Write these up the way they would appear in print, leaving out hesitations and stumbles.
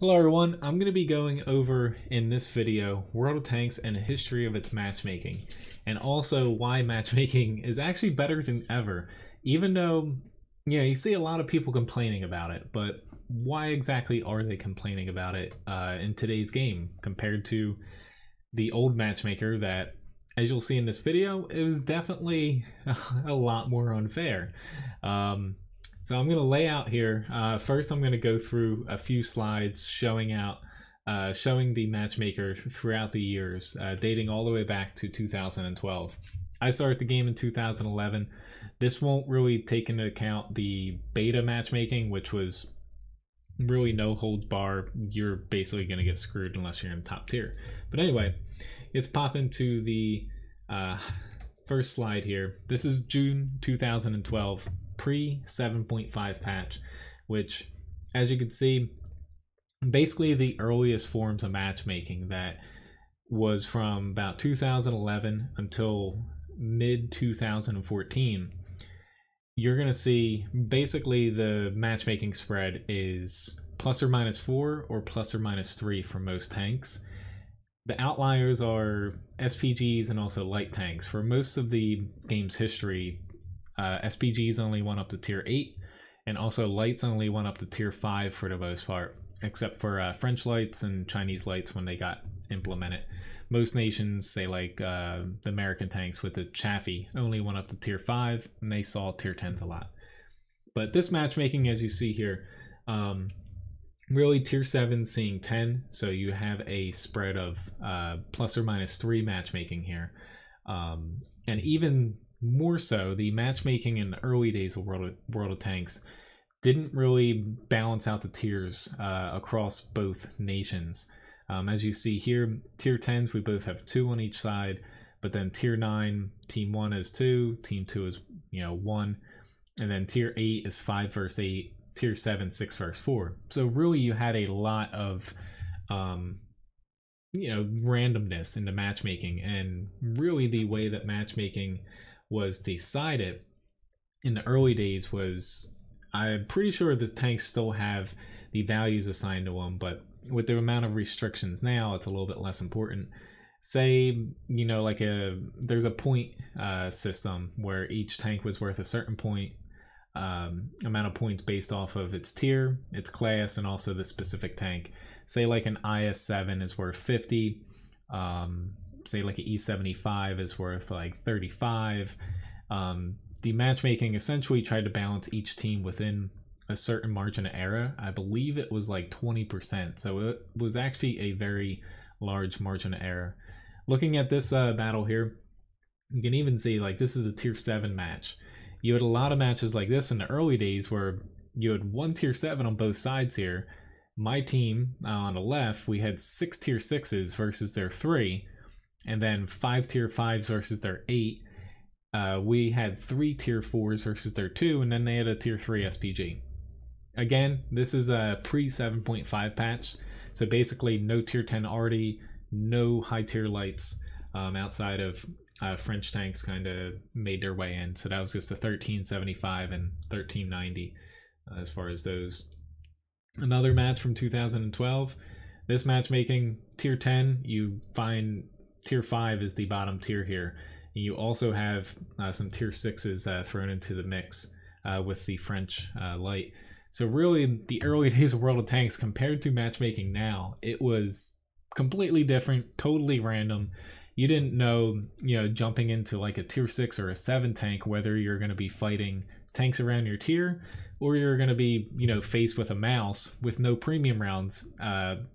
Hello everyone, I'm going to be going over in this video World of Tanks and a history of its matchmaking, and also why matchmaking is actually better than ever, even though, you see a lot of people complaining about it, but why exactly are they complaining about it in today's game compared to the old matchmaker that, as you'll see in this video, it was definitely a lot more unfair. So I'm going to lay out here. First, I'm going to go through a few slides showing the matchmaker throughout the years, dating all the way back to 2012. I started the game in 2011. This won't really take into account the beta matchmaking, which was really no holds bar. You're basically going to get screwed unless you're in top tier. But anyway, let's pop into the first slide here. This is June 2012. Pre 7.5 patch, which, as you can see, basically the earliest forms of matchmaking that was from about 2011 until mid 2014. You're gonna see basically the matchmaking spread is ±4 or ±3 for most tanks. The outliers are SPGs and also light tanks. For most of the game's history, SPGs only went up to tier 8, and also lights only went up to tier 5 for the most part, except for French lights and Chinese lights when they got implemented. Most nations, say like the American tanks with the Chaffee, only went up to tier 5, and they saw tier 10s a lot. But this matchmaking, as you see here, really tier 7 seeing 10, so you have a spread of ±3 matchmaking here. And even more so, the matchmaking in the early days of World of Tanks didn't really balance out the tiers across both nations. As you see here, tier 10s, we both have 2 on each side, but then tier 9, team 1 is 2, team 2 is 1, and then tier 8 is 5 versus 8, tier 7 6 versus 4. So really you had a lot of randomness in the matchmaking, and really the way that matchmaking was decided in the early days was, I'm pretty sure the tanks still have the values assigned to them, but with the amount of restrictions now, it's a little bit less important. Say, like there's a point system where each tank was worth a certain point amount of points based off of its tier, its class, and also the specific tank. Say like an IS-7 is worth 50, say like an E75 is worth like 35. The matchmaking essentially tried to balance each team within a certain margin of error. I believe it was like 20%, so it was actually a very large margin of error. Looking at this battle here, you can even see like this is a tier 7 match. You had a lot of matches like this in the early days where you had one tier 7 on both sides here. My team on the left, we had 6 tier 6s versus their 3, and then 5 tier 5s versus their 8. We had 3 tier 4s versus their 2, and then they had a tier 3 SPG. Again, this is a pre 7.5 patch, so basically no tier 10 already, no high tier lights outside of French tanks kind of made their way in. So that was just a 1375 and 1390 as far as those. Another match from 2012. This matchmaking, tier 10, you find tier 5 is the bottom tier here. And you also have some tier 6s thrown into the mix with the French light. So really, the early days of World of Tanks compared to matchmaking now, it was completely different, totally random. You didn't know, jumping into like a tier 6 or a 7 tank, whether you're going to be fighting tanks around your tier or you're going to be, faced with a mouse with no premium rounds.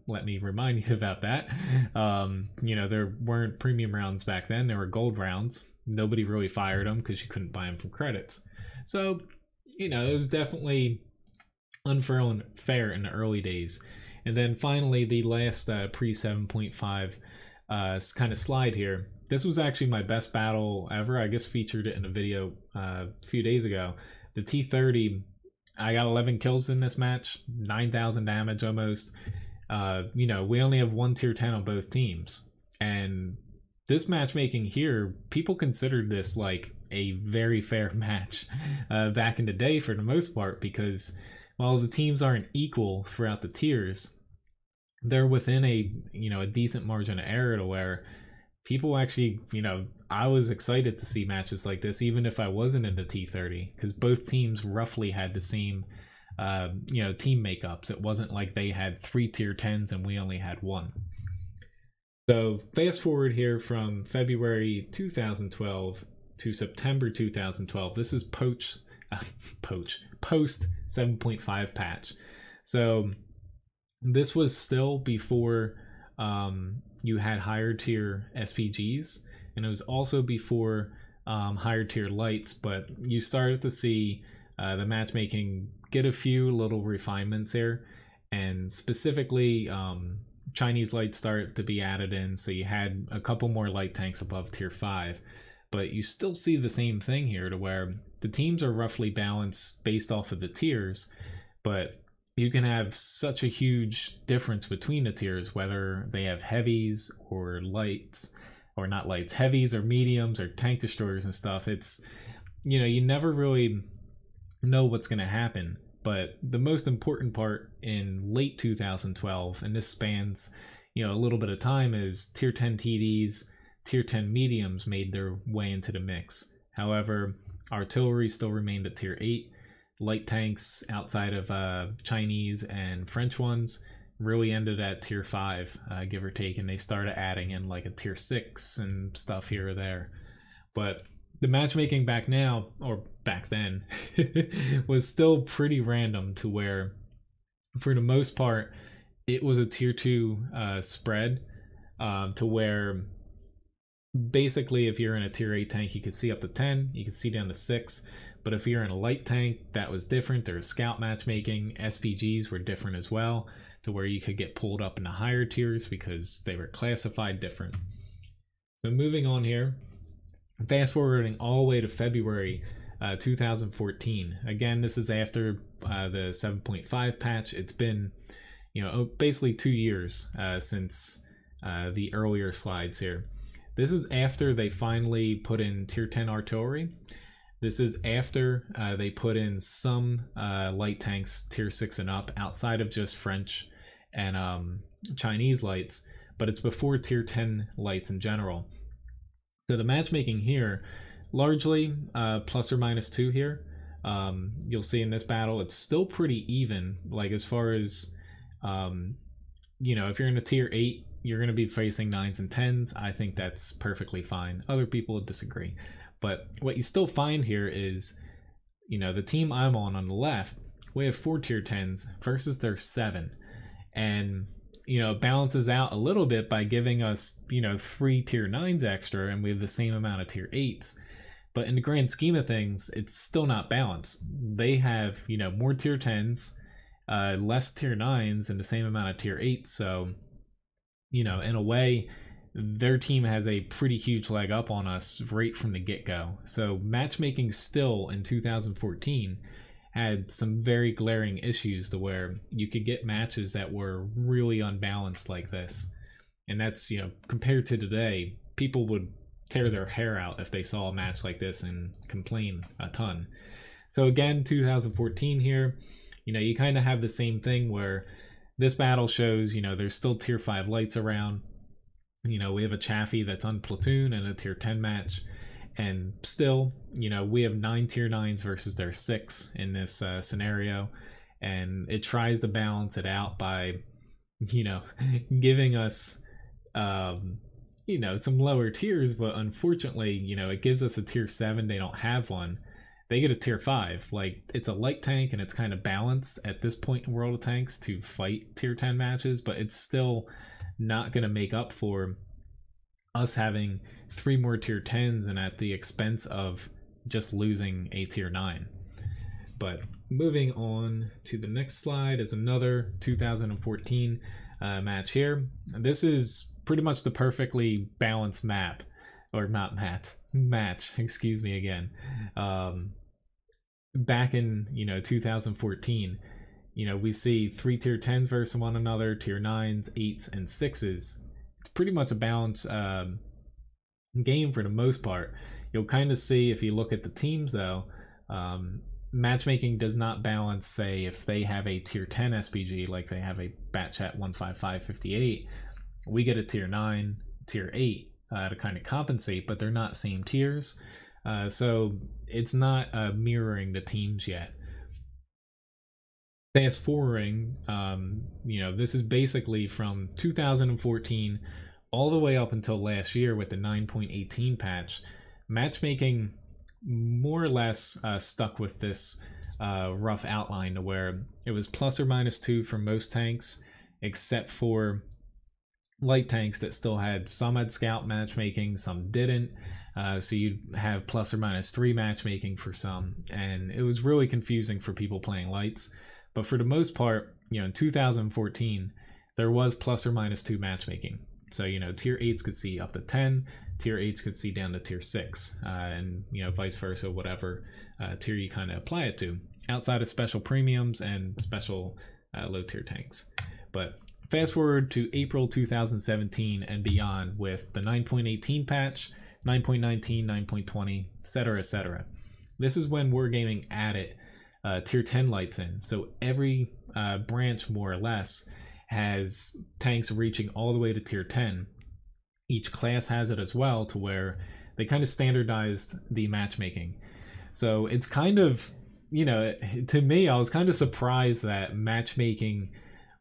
Let me remind you about that. There weren't premium rounds back then. There were gold rounds. Nobody really fired them because you couldn't buy them from credits. So, it was definitely unfair in the early days. And then finally, the last pre 7.5 kind of slide here. This was actually my best battle ever. I guess featured it in a video a few days ago. The T30, I got 11 kills in this match, 9,000 damage almost. We only have 1 tier 10 on both teams. And this matchmaking here, people considered this like a very fair match back in the day for the most part, because while the teams aren't equal throughout the tiers, they're within a, a decent margin of error to where people actually, I was excited to see matches like this, even if I wasn't into T30, because both teams roughly had the same, team makeups. It wasn't like they had 3 tier 10s and we only had 1. So fast forward here from February 2012 to September 2012. This is post 7.5 patch. So this was still before you had higher tier SPGs, and it was also before higher tier lights, but you started to see the matchmaking get a few little refinements here, and specifically Chinese lights started to be added in, so you had a couple more light tanks above tier 5, but you still see the same thing here to where the teams are roughly balanced based off of the tiers, but you can have such a huge difference between the tiers, whether they have heavies or lights, or not lights, heavies or mediums or tank destroyers and stuff. It's, you never really know what's going to happen. But the most important part in late 2012, and this spans, a little bit of time, is tier 10 TDs, tier 10 mediums made their way into the mix. However, artillery still remained at tier 8. Light tanks outside of Chinese and French ones really ended at tier 5, give or take, and they started adding in like a tier 6 and stuff here or there. But the matchmaking back now, or back then, was still pretty random to where, for the most part, it was a tier 2 spread, to where basically if you're in a tier 8 tank, you could see up to 10, you could see down to 6. But if you're in a light tank, that was different. There was scout matchmaking. SPGs were different as well, to where you could get pulled up into higher tiers because they were classified different. So moving on here, fast forwarding all the way to February 2014. Again, this is after the 7.5 patch. It's been, basically 2 years since the earlier slides here. This is after they finally put in tier 10 artillery. This is after they put in some light tanks tier 6 and up, outside of just French and Chinese lights, but it's before tier 10 lights in general. So the matchmaking here, largely plus or minus 2 here. You'll see in this battle, it's still pretty even. Like as far as, if you're in a tier 8, you're going to be facing 9s and 10s. I think that's perfectly fine. Other people would disagree. But what you still find here is, the team I'm on the left, we have 4 tier 10s versus their 7. And, it balances out a little bit by giving us, 3 tier 9s extra, and we have the same amount of tier 8s. But in the grand scheme of things, it's still not balanced. They have, more tier 10s, less tier 9s, and the same amount of tier 8s. So, in a way, their team has a pretty huge leg up on us right from the get-go. So matchmaking still in 2014 had some very glaring issues to where you could get matches that were really unbalanced like this. And that's, compared to today, people would tear their hair out if they saw a match like this and complain a ton. So again, 2014 here, you kind of have the same thing where this battle shows, there's still tier 5 lights around. We have a Chaffee that's on platoon and a tier 10 match, and still, we have 9 tier 9s versus their 6 in this scenario, and it tries to balance it out by, giving us, some lower tiers, but unfortunately, it gives us a tier 7, they don't have one. They get a tier 5, like it's a light tank and it's kind of balanced at this point in World of Tanks to fight tier 10 matches, but it's still not going to make up for us having 3 more tier 10s and at the expense of just losing a tier 9. But moving on to the next slide is another 2014 match here. This is pretty much the perfectly balanced match, excuse me again. Back in 2014, we see 3 tier 10s versus one another, tier 9s, 8s, and 6s. It's pretty much a balanced game for the most part. You'll kind of see if you look at the teams though, matchmaking does not balance, say, if they have a tier 10 SPG, like they have a Batchat 15558, we get a tier 9, tier 8 to kind of compensate, but they're not same tiers. So it's not mirroring the teams yet. Fast forwarding, this is basically from 2014 all the way up until last year with the 9.18 patch. Matchmaking more or less stuck with this rough outline to where it was ±2 for most tanks, except for light tanks that still had, some had scout matchmaking, some didn't. So you'd have ±3 matchmaking for some, and it was really confusing for people playing lights. But for the most part, in 2014, there was ±2 matchmaking. So, tier 8s could see up to 10, tier 8s could see down to tier 6, and, vice versa, whatever tier you kind of apply it to, outside of special premiums and special low tier tanks. But fast forward to April 2017 and beyond with the 9.18 patch, 9.19, 9.20, etc., etc. This is when Wargaming added tier 10 lights in. So every branch, more or less, has tanks reaching all the way to tier 10. Each class has it as well, to where they kind of standardized the matchmaking. So it's kind of, to me, I was kind of surprised that matchmaking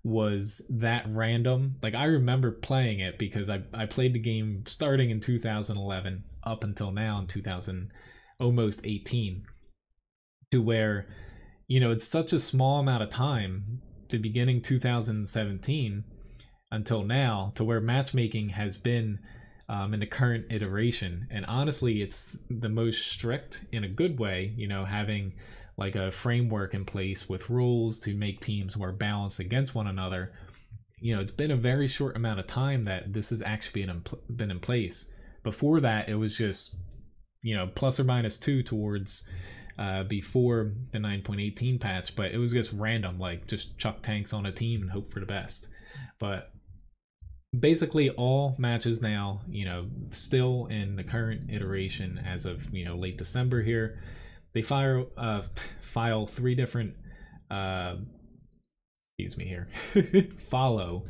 was that random. Like, I remember playing it because I played the game starting in 2011 up until now in 2000, almost 18, to where, it's such a small amount of time, the beginning 2017 until now, to where matchmaking has been in the current iteration. And honestly, it's the most strict in a good way, having like a framework in place with rules to make teams more balanced against one another. It's been a very short amount of time that this has actually been in place. Before that, it was just, ±2 towards before the 9.18 patch, but it was just random, like just chuck tanks on a team and hope for the best. But basically all matches now, still in the current iteration as of, late December here, they file 3 different follow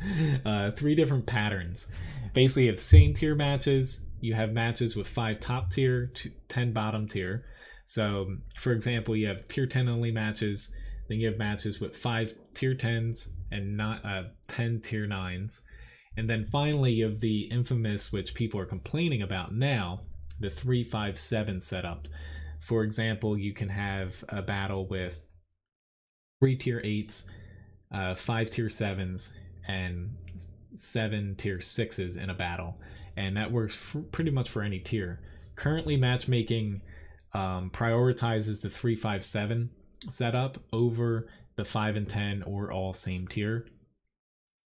3 different patterns. Basically, you have same tier matches, you have matches with 5 top tier to 10 bottom tier. So for example, you have tier 10 only matches, then you have matches with 5 tier 10s and not 10 tier 9s. And then finally, you have the infamous, which people are complaining about now, the 3-5-7 setup. For example, you can have a battle with 3 tier 8s, 5 tier 7s, and 7 tier 6s in a battle. And that works pretty much for any tier. Currently, matchmaking prioritizes the 3-5-7 setup over the 5 and 10 or all same tier.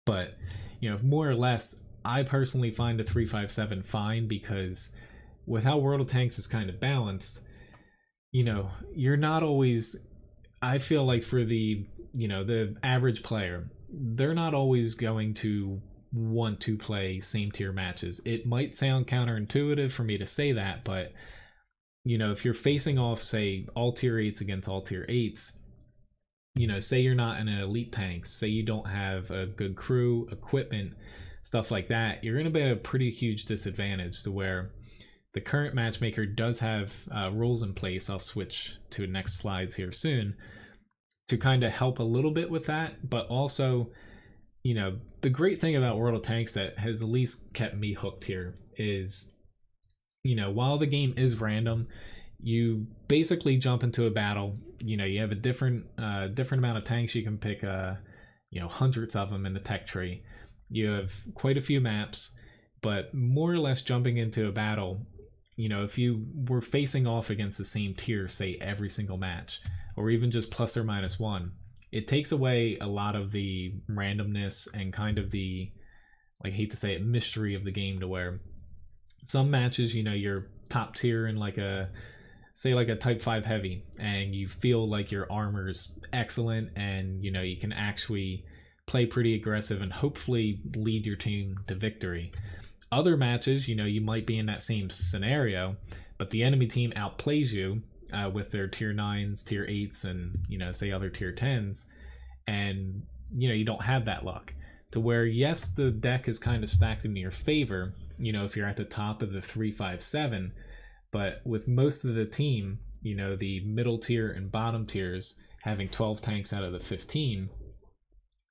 But, more or less, I personally find the 3-5-7 fine, because with how World of Tanks is kind of balanced, you're not always, I feel like for the, the average player, they're not always going to want to play same tier matches. It might sound counterintuitive for me to say that, but if you're facing off, say, all tier 8s against all tier 8s, say you're not in an elite tank, say you don't have a good crew, equipment, stuff like that, you're going to be at a pretty huge disadvantage, to where the current matchmaker does have rules in place. I'll switch to the next slides here soon to kind of help a little bit with that. But also, the great thing about World of Tanks that has at least kept me hooked here is, while the game is random, you basically jump into a battle. You have a different amount of tanks you can pick, hundreds of them in the tech tree. You have quite a few maps, but more or less jumping into a battle, if you were facing off against the same tier, say, every single match, or even just ±1, it takes away a lot of the randomness and kind of the, like, I hate to say it, mystery of the game, to where some matches, you're top tier in like a, say, like a type 5 heavy, and you feel like your armor's excellent, and you can actually play pretty aggressive and hopefully lead your team to victory. Other matches, you might be in that same scenario, but the enemy team outplays you, with their tier 9s, tier 8s, and say other tier 10s, and you don't have that luck to where, yes, the deck is kind of stacked in your favor, if you're at the top of the 3-5-7, but with most of the team, the middle tier and bottom tiers having 12 tanks out of the 15,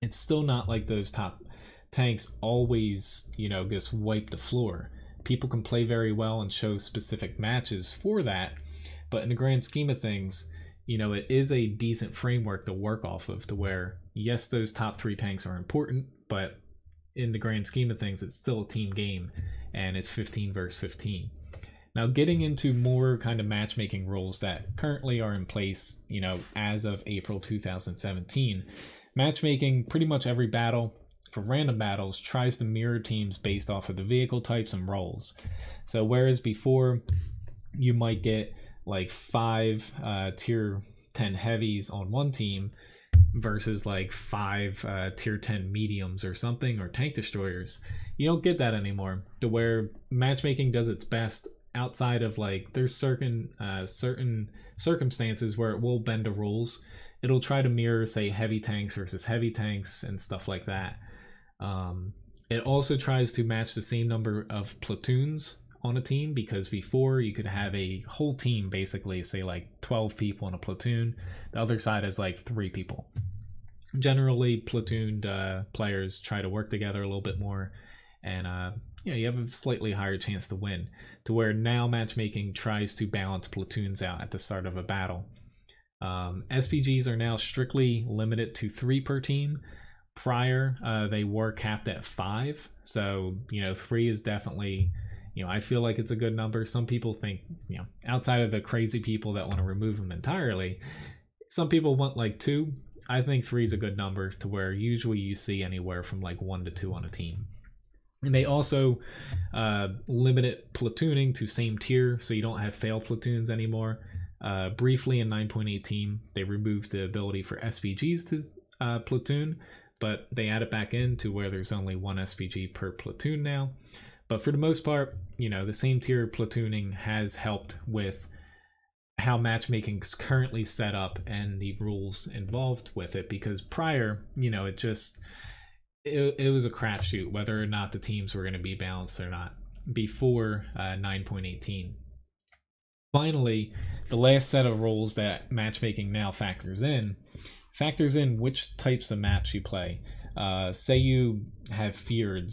it's still not like those top tanks always, just wipe the floor. People can play very well and show specific matches for that, but in the grand scheme of things, it is a decent framework to work off of, to where, yes, those top 3 tanks are important, but in the grand scheme of things, it's still a team game, and it's 15 versus 15. Now, getting into more kind of matchmaking rules that currently are in place, as of April 2017, matchmaking, pretty much every battle for random battles tries to mirror teams based off of the vehicle types and roles. So whereas before you might get like 5 tier 10 heavies on one team versus like 5 tier 10 mediums or something, or tank destroyers, you don't get that anymore, to where matchmaking does its best outside of like, there's certain circumstances where it will bend the rules. It'll try to mirror, say, heavy tanks versus heavy tanks and stuff like that. It also tries to match the same number of platoons on a team, because before you could have a whole team, basically, say like 12 people in a platoon. The other side is like 3 people. Generally, platooned players try to work together a little bit more, and you have a slightly higher chance to win, to where now matchmaking tries to balance platoons out at the start of a battle. SPGs are now strictly limited to 3 per team. Prior, they were capped at 5, so 3 is definitely, I feel like it's a good number. Some people think, outside of the crazy people that want to remove them entirely, some people want like 2. I think 3 is a good number, to where usually you see anywhere from like 1 to 2 on a team. And they also limited platooning to same tier, so you don't have failed platoons anymore. Briefly in 9.18, they removed the ability for SPGs to platoon, but they add it back in to where there's only 1 SPG per platoon now. But for the most part, the same tier platooning has helped with how matchmaking's currently set up and the rules involved with it, because prior, it was a crapshoot whether or not the teams were going to be balanced or not before 9.18. Finally, the last set of rules that matchmaking now factors in which types of maps you play. Say you have feared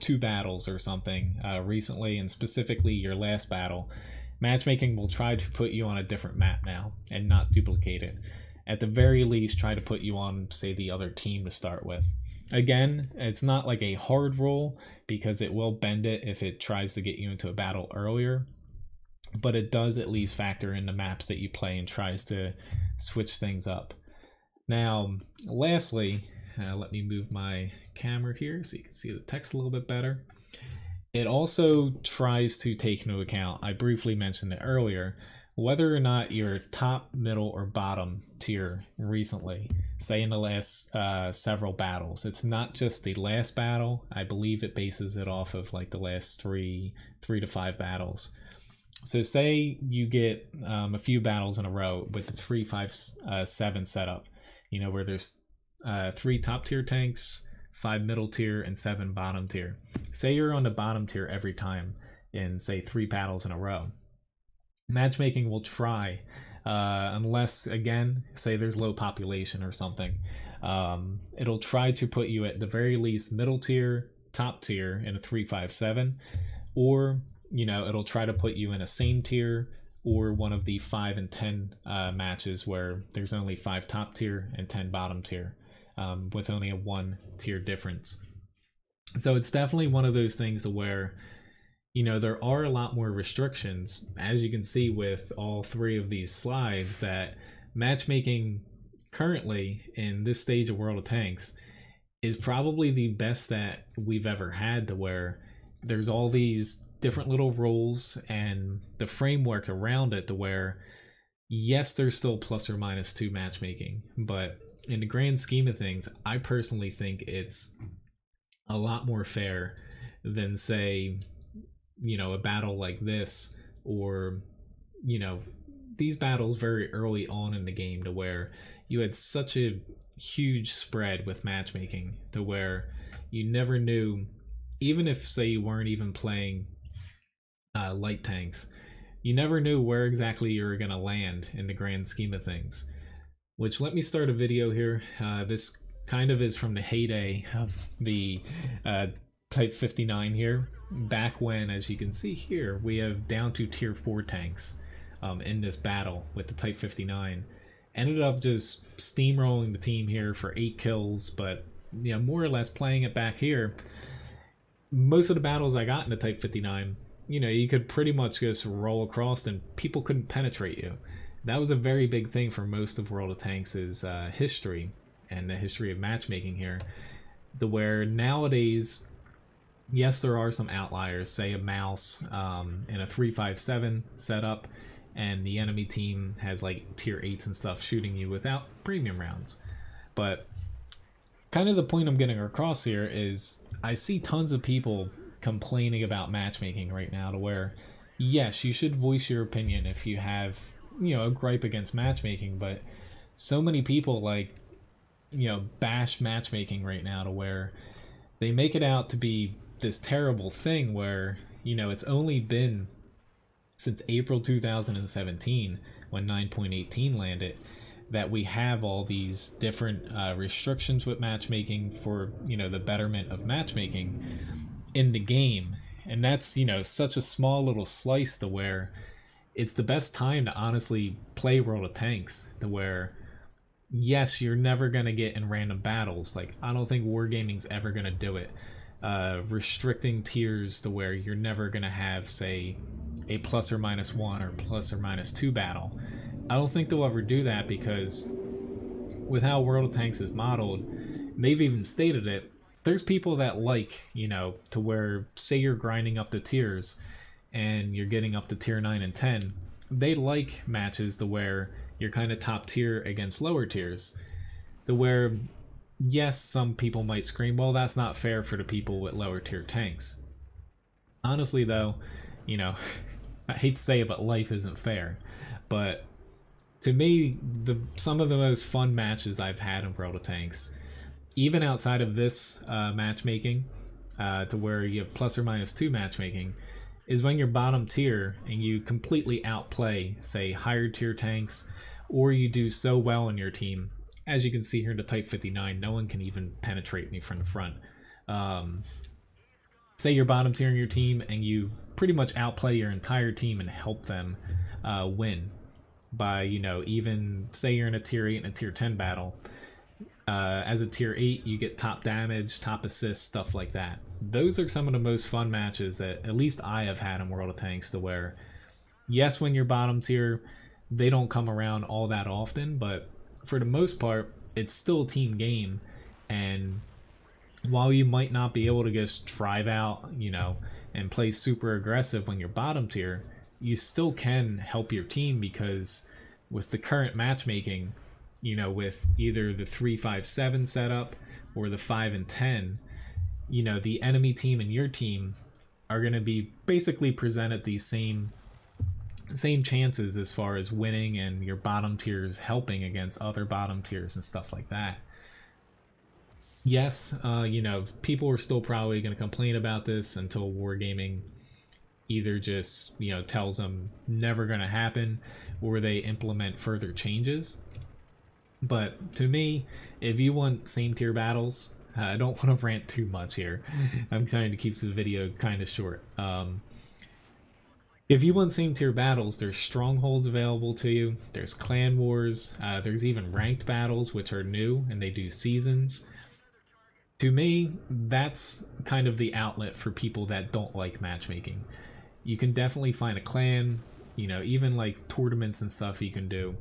2 battles or something recently, and specifically your last battle, matchmaking will try to put you on a different map now and not duplicate it. At the very least, try to put you on, say, the other team to start with. Again, it's not like a hard rule, because it will bend it if it tries to get you into a battle earlier, but it does at least factor in the maps that you play and tries to switch things up. Now, lastly, let me move my camera here so you can see the text a little bit better. It also tries to take into account, I briefly mentioned it earlier, whether or not you're top, middle, or bottom tier recently, say in the last several battles. It's not just the last battle. I believe it bases it off of like the last 3 to 5 battles. So say you get a few battles in a row with the 3-5-7 setup, where there's 3 top tier tanks, 5 middle tier, and 7 bottom tier. Say you're on the bottom tier every time in, say, 3 battles in a row. Matchmaking will try, unless, again, say there's low population or something, it'll try to put you at the very least middle tier, top tier in a 3-5-7, or it'll try to put you in a same tier, or one of the 5 and 10 matches where there's only 5 top tier and 10 bottom tier, with only a 1 tier difference. So it's definitely one of those things to where there are a lot more restrictions, as you can see with all 3 of these slides, that matchmaking currently in this stage of World of Tanks is probably the best that we've ever had, to where there's all these different little rules and the framework around it, to where, yes, there's still plus or minus 2 matchmaking, but in the grand scheme of things, I personally think it's a lot more fair than, say, a battle like this, or these battles very early on in the game, to where you had such a huge spread with matchmaking, to where you never knew, even if, say, you weren't even playing light tanks, you never knew where exactly you were going to land in the grand scheme of things. Which, let me start a video here. This kind of is from the heyday of the Type 59 here. Back when, as you can see here, we have down to tier 4 tanks in this battle with the Type 59. Ended up just steamrolling the team here for 8 kills, but you know, more or less playing it back here. Most of the battles I got in the Type 59, you know, you could pretty much just roll across and people couldn't penetrate you. That was a very big thing for most of World of Tanks' history and the history of matchmaking here. To where nowadays, yes, there are some outliers, say a mouse in a 357 setup, and the enemy team has like tier 8s and stuff shooting you without premium rounds. But kind of the point I'm getting across here is I see tons of people complaining about matchmaking right now, to where, yes, you should voice your opinion if you have, you know, a gripe against matchmaking, but so many people, like, you know, bash matchmaking right now, to where they make it out to be this terrible thing where, you know, it's only been since April 2017, when 9.18 landed, that we have all these different restrictions with matchmaking for, you know, the betterment of matchmaking in the game. And that's, you know, such a small little slice, to where it's the best time to honestly play World of Tanks, to where, yes, you're never going to get in random battles. Like, I don't think Wargaming's ever going to do it. Restricting tiers to where you're never going to have, say, a ±1 or ±2 battle. I don't think they'll ever do that, because with how World of Tanks is modeled, they've even stated it, there's people that like, you know, to where, say you're grinding up the tiers and you're getting up to tier 9 and 10, they like matches to where you're kind of top tier against lower tiers. To where, yes, some people might scream, well, that's not fair for the people with lower tier tanks. Honestly, though, you know, I hate to say it, but life isn't fair. But to me, some of the most fun matches I've had in World of Tanks, even outside of this matchmaking, to where you have ±2 matchmaking, is when you're bottom tier and you completely outplay, say, higher tier tanks, or you do so well in your team. As you can see here in the Type 59, no one can even penetrate me from the front. Say you're bottom tier in your team and you pretty much outplay your entire team and help them win by, you know, even say you're in a tier 8 and a tier 10 battle. As a tier 8, you get top damage, top assists, stuff like that. Those are some of the most fun matches that at least I have had in World of Tanks, to where, yes, when you're bottom tier, they don't come around all that often, but for the most part, it's still a team game. And while you might not be able to just drive out, you know, and play super aggressive when you're bottom tier, you still can help your team, because with the current matchmaking, you know, with either the 357 setup or the 5 and 10, you know, the enemy team and your team are going to be basically presented these same chances as far as winning, and your bottom tiers helping against other bottom tiers and stuff like that. Yes, you know, people are still probably going to complain about this until Wargaming either just, you know, tells them never going to happen, or they implement further changes. But to me, if you want same tier battles, I don't want to rant too much here. I'm trying to keep the video kind of short. If you want same tier battles, there's strongholds available to you. There's clan wars. There's even ranked battles, which are new and they do seasons. To me, that's kind of the outlet for people that don't like matchmaking. You can definitely find a clan, you know, even like tournaments and stuff you can do.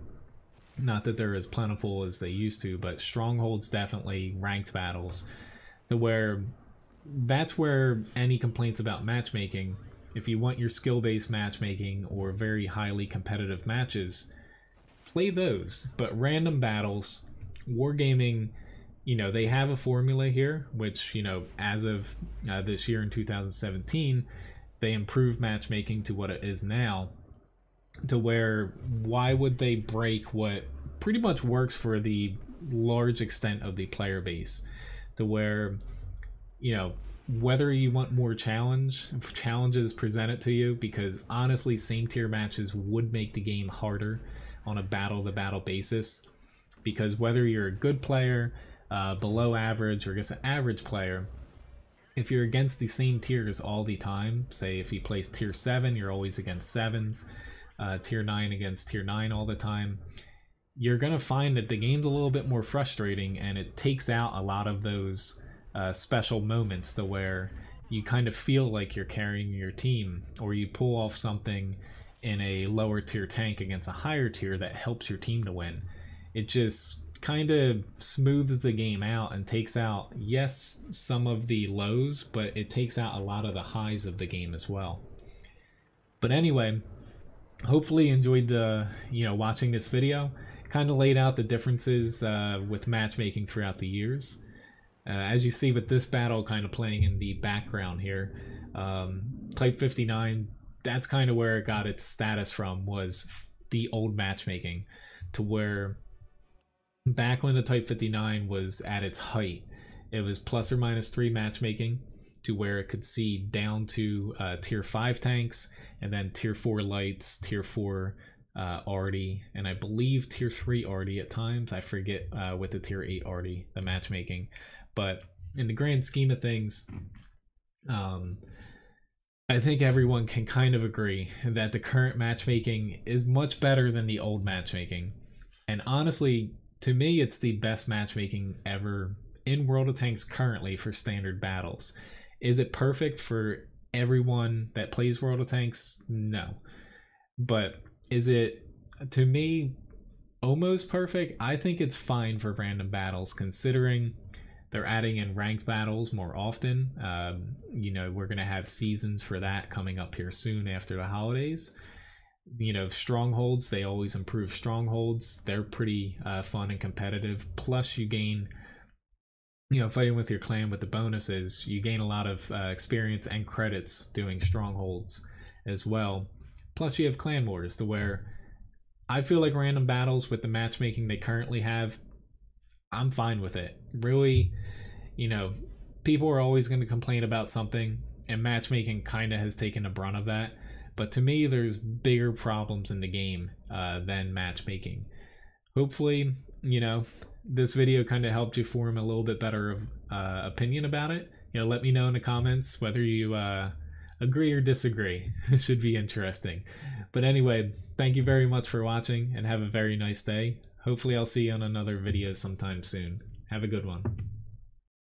Not that they're as plentiful as they used to, but strongholds, definitely ranked battles, to where that's where any complaints about matchmaking, if you want your skill-based matchmaking or very highly competitive matches, play those. But random battles, Wargaming, you know, they have a formula here, which, you know, as of this year in 2017, they improved matchmaking to what it is now. to where why would they break what pretty much works for the large extent of the player base, to where, you know, whether you want more challenges presented to you, because honestly same tier matches would make the game harder on a battle to battle basis, because whether you're a good player, below average, or just an average player, if you're against the same tiers all the time, say if you place tier 7, you're always against 7s, tier 9 against tier 9 all the time, you're gonna find that the game's a little bit more frustrating, and it takes out a lot of those special moments to where you kind of feel like you're carrying your team, or you pull off something in a lower tier tank against a higher tier that helps your team to win. It just kind of smooths the game out and takes out, yes, some of the lows, but it takes out a lot of the highs of the game as well. But anyway, hopefully you enjoyed the, watching this video. Kind of laid out the differences with matchmaking throughout the years. As you see with this battle kind of playing in the background here, Type 59, that's kind of where it got its status from, was the old matchmaking, to where back when the Type 59 was at its height, it was plus or minus 3 matchmaking, to where it could see down to tier 5 tanks, and then tier 4 lights, tier 4 arty, and I believe tier 3 arty at times. I forget with the tier 8 arty, the matchmaking. But in the grand scheme of things, I think everyone can kind of agree that the current matchmaking is much better than the old matchmaking. And honestly, to me, it's the best matchmaking ever in World of Tanks currently for standard battles. Is it perfect for everyone that plays World of Tanks? No. But is it, to me, almost perfect? I think it's fine for random battles, considering they're adding in ranked battles more often. We're going to have seasons for that coming up here soon after the holidays. Strongholds, they always improve strongholds. They're pretty fun and competitive. Plus you gain, fighting with your clan with the bonuses, you gain a lot of experience and credits doing strongholds as well. Plus you have clan wars, to where I feel like random battles with the matchmaking they currently have, I'm fine with it. Really, people are always going to complain about something, and matchmaking kind of has taken a brunt of that. But to me, there's bigger problems in the game than matchmaking. Hopefully, this video kind of helped you form a little bit better of opinion about it. Let me know in the comments whether you agree or disagree. It should be interesting. But anyway, thank you very much for watching, and have a very nice day. Hopefully I'll see you on another video sometime soon. Have a good one.